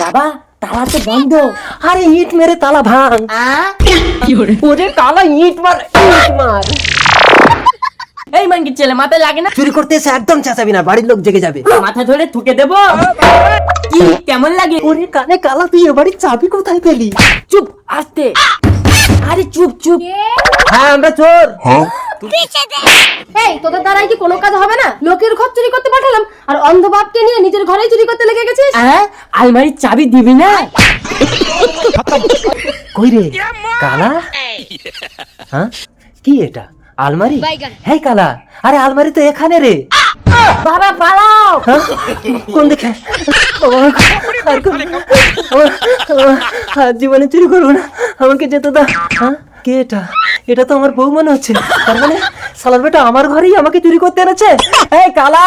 বাবা তালা তো বন্ধ। আরে ইট মেরে তালা ভাঙ। ওরে তালা ইট মার, ইট মার। এই মাঙ্কির ছেলে মাথায় লাগে না? চুরি করতে এসে একদম চেঁচাবি না, বাড়ির লোক জেগে যাবে। মাথা ধরে ঠুকে দেবো। কি কেমন লাগে? ওরে কানে কালা, তুই এ বাড়ির চাবি কোথায় পেলি? চুপ আস্তে। আরে চুপ চুপ। হ্যাঁ আমরা চোর। এই তোদের দ্বারাই কি কোনো কাজ হবে না? লোকের ঘর চুরি করতে পাঠালাম আর অন্ধ বাপকে নিয়ে নিজের ঘরেই চুরি করতে লেগে গেছিস। আলমারির চাবি দিবি না? কই রে কালা? হ্যাঁ কি এটা আলমারি? হ্যাঁ কালা, আরে আলমারি তো এখানে রে। বাবা পালাও। হ্যাঁ? কোন দিকে? আর জীবনে চুরি করবো না, আমাকে যেতে দাও। হ্যাঁ কে এটা? এটা তো আমার বউ মনে হচ্ছে। তার মানে শালার বেটা আমার ঘরেই আমাকে চুরি করতে এনেছে। এই কালা,